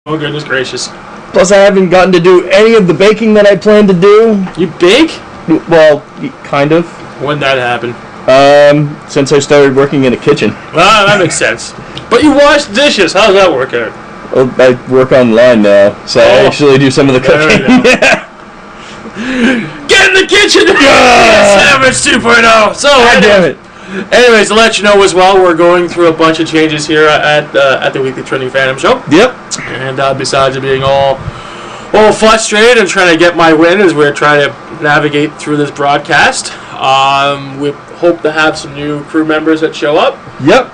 Oh, goodness gracious. Plus, I haven't gotten to do any of the baking that I planned to do. You bake? Well, kind of. When'd that happen? Since I started working in a kitchen. Ah, that makes sense. But you wash dishes. How does that work out? Well, I work online now, so I actually do some of the cooking. Get in the kitchen! Savage 2.0! So, God damn it. Anyways, to let you know as well, we're going through a bunch of changes here at the Weekly Trending Phantom Show. Yep. And besides it being all frustrated and trying to get my win as we're trying to navigate through this broadcast, we hope to have some new crew members that show up. Yep.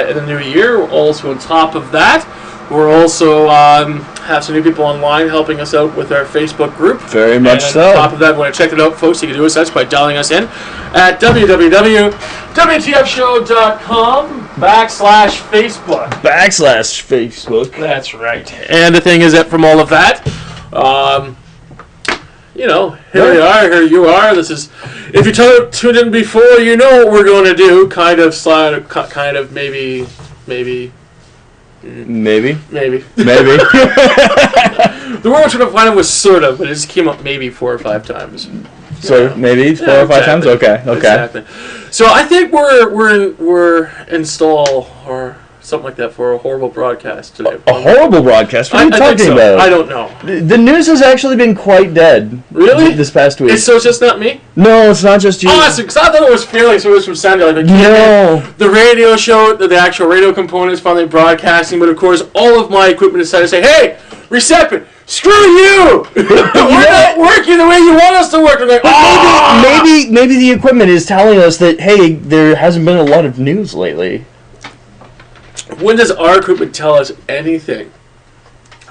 In the new year. Also on top of that, we're also have some new people online helping us out with our Facebook group. Very much so. On top of that, when I checked it out, folks, you can do such by dialing us in at www.wtfshow.com/Facebook. That's right. And the thing is that from all of that, here we are, here you are. This is, if you tuned in before, you know what we're going to do. Maybe. The word I was trying to find was sort of, but it just came up maybe 4 or 5 times. So maybe 4 or 5 times. Okay. Exactly. So I think we're install or something like that for a horrible broadcast today. A horrible broadcast? What are you talking about? I don't know. The news has actually been quite dead. Really? This past week. So it's just not me? No, it's not just you. Awesome, because I thought it was Felix who was from Sandy. No. The radio show, the actual radio component is finally broadcasting, but of course all of my equipment decided to say, hey, Reception, screw you! We're not working the way you want us to work. We're like, maybe the equipment is telling us that, hey, there hasn't been a lot of news lately. When does our equipment tell us anything?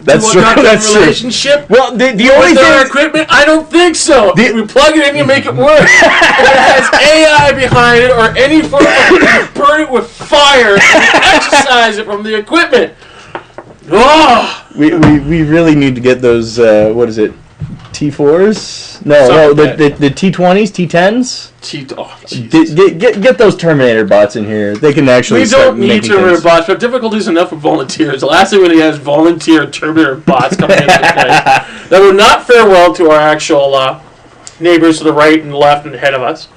That's true. That's true. Relationship? Well, the only with thing our equipment, I don't think so. We plug it in, you make it work. If it has AI behind it or any form of burn it with fire and exercise it from the equipment. Oh. We really need to get those. What is it? T4s? No, the T20s, T10s. Get those Terminator bots in here. They can actually. We don't need Terminator bots. But difficulties enough with volunteers. The last thing we need is volunteer Terminator bots coming into play. That would not fare well to our actual neighbors to the right and left and ahead of us.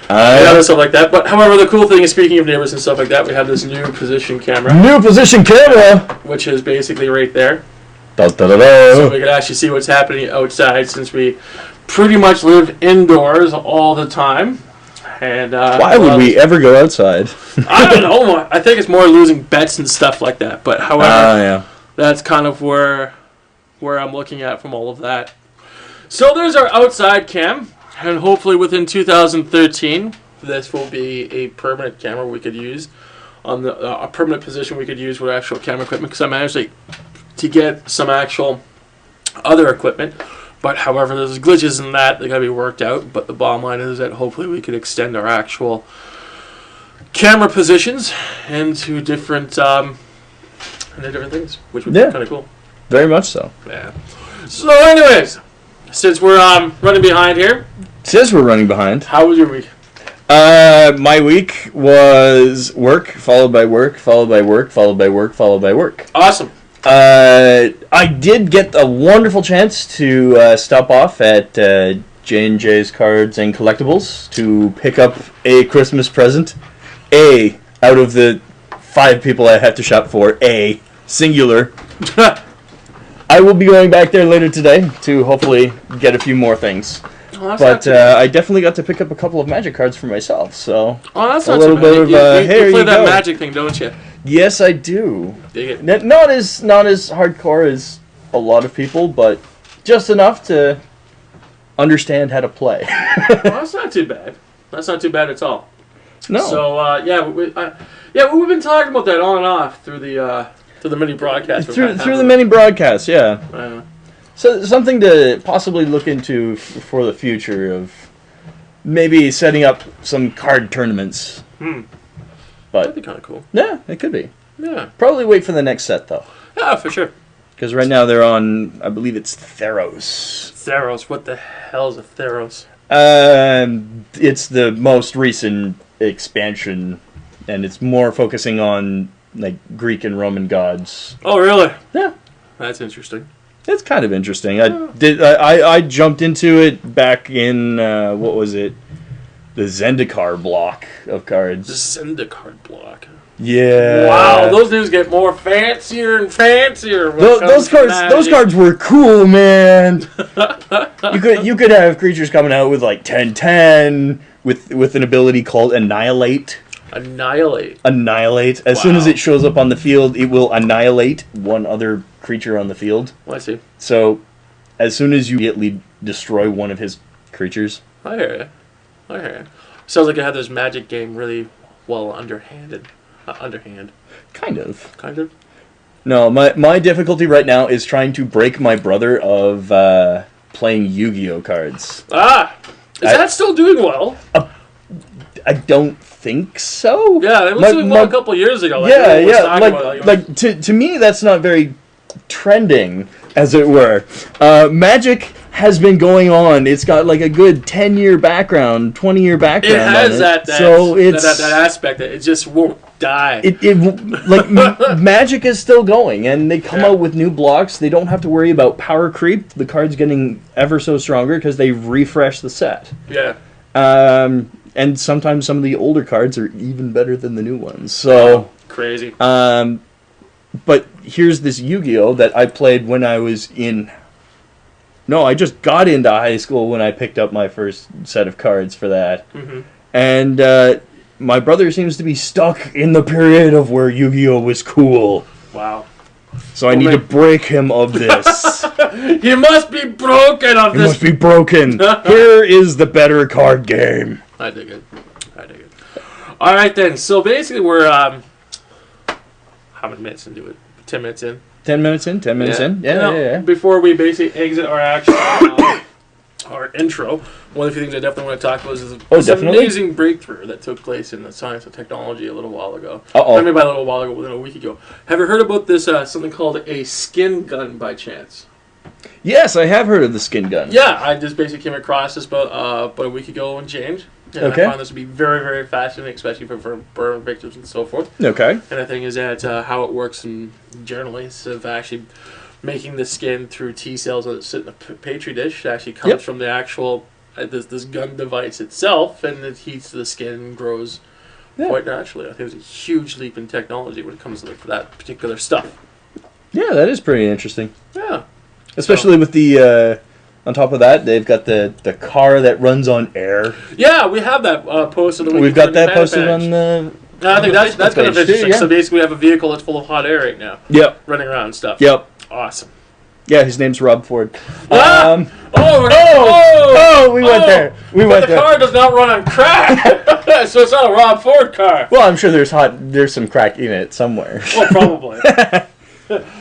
And other stuff like that. But however, the cool thing is, speaking of neighbors and stuff like that, we have this new position camera. Which is basically right there. So we can actually see what's happening outside, since we pretty much live indoors all the time. And why would we ever go outside? I don't know. I think it's more losing bets and stuff like that. But however, that's kind of where I'm looking at from all of that. So there's our outside cam, and hopefully within 2013, this will be a permanent camera we could use on a permanent position we could use with actual camera equipment, because I managed to get some actual other equipment, but however there's glitches in that gotta be worked out. But the bottom line is that hopefully we could extend our actual camera positions into different things, which would be kind of cool. Very much so. Yeah. So anyways, since we're running behind here. How was your week? My week was work, followed by work, followed by work, followed by work, followed by work. Awesome. I did get a wonderful chance to stop off at J&J's Cards and Collectibles to pick up a Christmas present. Out of the 5 people I have to shop for, singular. I will be going back there later today to hopefully get a few more things. But I definitely got to pick up a couple of Magic cards for myself, so that's a little bit of you play that go. Magic thing, don't you? Yes, I do. Dig it. Not as hardcore as a lot of people, but just enough to understand how to play. Well, that's not too bad. That's not too bad at all. No. So we've been talking about that on and off through the mini broadcast. Through the mini broadcast, yeah. So something to possibly look into for the future of maybe setting up some card tournaments. But that'd be kind of cool. Yeah, it could be. Yeah. Probably wait for the next set, though. Yeah, for sure. Because right now they're on, I believe it's Theros. Theros? What the hell is a Theros? It's the most recent expansion, and it's more focusing on like Greek and Roman gods. Oh, really? Yeah. That's interesting. It's kind of interesting. I jumped into it back in what was it? The Zendikar block of cards. The Zendikar block. Yeah. Wow, those things get more fancier and fancier. Those cards were cool, man. you could have creatures coming out with like 10/10 with an ability called Annihilate. Annihilate. As soon as it shows up on the field, it will annihilate one other creature on the field. I see. So, as soon as you immediately destroy one of his creatures. I hear you. Sounds like it had this Magic game really well underhanded. Underhand. Kind of. No, my difficulty right now is trying to break my brother of playing Yu-Gi-Oh cards. Is that still doing well? I don't think so. Yeah, it was doing well a couple of years ago. Like to me, that's not very trending, as it were. Magic has been going on. It's got like a good 10-year background, 20-year background. It has that aspect that it just won't die. Magic is still going, and they come out with new blocks. They don't have to worry about power creep. The card's getting ever so stronger because they refresh the set. Yeah. And sometimes some of the older cards are even better than the new ones. So crazy. But here's this Yu-Gi-Oh that I played when I was in. No, I just got into high school when I picked up my first set of cards for that. Mm-hmm. And my brother seems to be stuck in the period of where Yu-Gi-Oh was cool. Wow. So I need to break him of this. He must be broken of this. He must be broken. Here is the better card game. I dig it. All right, then. So basically we're... how many minutes into it? 10 minutes in? 10 minutes in? 10 minutes in? Yeah. Before we basically exit our actual... our intro, one of the things I definitely want to talk about is this amazing breakthrough that took place in the science of technology a little while ago. I mean, by a little while ago, within a week ago. Have you heard about this, something called a skin gun by chance? Yes, I have heard of the skin gun. Yeah, I just basically came across this about a week ago and change. And I found this to be very, very fascinating, especially for burn victims and so forth. Okay. And the thing is that how it works in generally is of actually making the skin through T cells that sit in a petri dish. It actually comes from the actual this gun device itself, and it heats the skin and grows quite naturally. I think it was a huge leap in technology when it comes to that particular stuff. Yeah, that is pretty interesting. Yeah. Especially with the... on top of that, they've got the car that runs on air. Yeah, we have that posted. We've got that posted on the... I think that's kind of interesting. So basically we have a vehicle that's full of hot air right now. Yep. Running around and stuff. Yep. Awesome. Yeah, his name's Rob Ford. We went there. But the car does not run on crack, so it's not a Rob Ford car. Well, I'm sure there's some crack in it somewhere. Well, probably.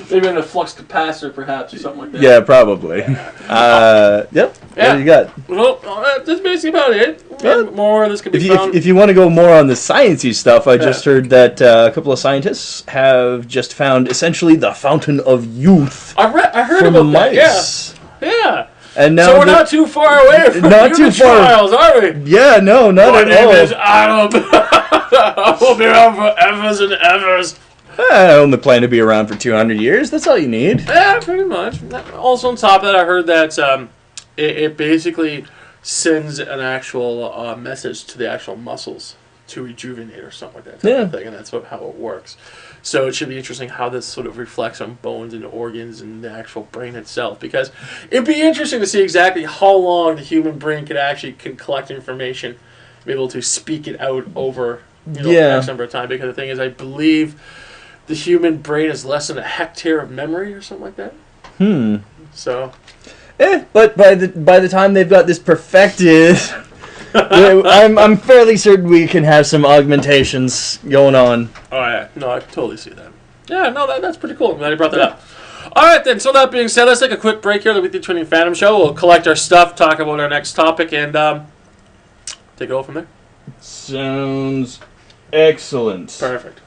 Maybe in a flux capacitor, perhaps, or something like that. Yeah, probably. Yep. There you got. Well, that's basically about it. Yeah. More of this could be found. If you want to go more on the sciencey stuff, I just heard that a couple of scientists have just found essentially the fountain of youth. I heard about mice. That. Yeah. And now so we're not too far away from human trials, are we? Yeah, no, not at all. My name is Adam. I will be around for evers and evers. I only plan to be around for 200 years. That's all you need. Yeah, pretty much. Also, on top of that, I heard that it basically sends an actual message to the actual muscles to rejuvenate or something like that. Type of thing, and that's how it works. So it should be interesting how this sort of reflects on bones and organs and the actual brain itself, because it'd be interesting to see exactly how long the human brain can collect information, be able to speak it out over X number of time. Because the thing is, I believe the human brain is less than a hectare of memory or something like that. So, but by the time they've got this perfected, I'm fairly certain we can have some augmentations going on. Oh yeah, no, I totally see that. Yeah, no, that's pretty cool. I'm glad you brought that up. All right, then. So that being said, let's take a quick break here. The Weekly Twinning Phantom Show. We'll collect our stuff, talk about our next topic, and take it all from there. Sounds excellent. Perfect.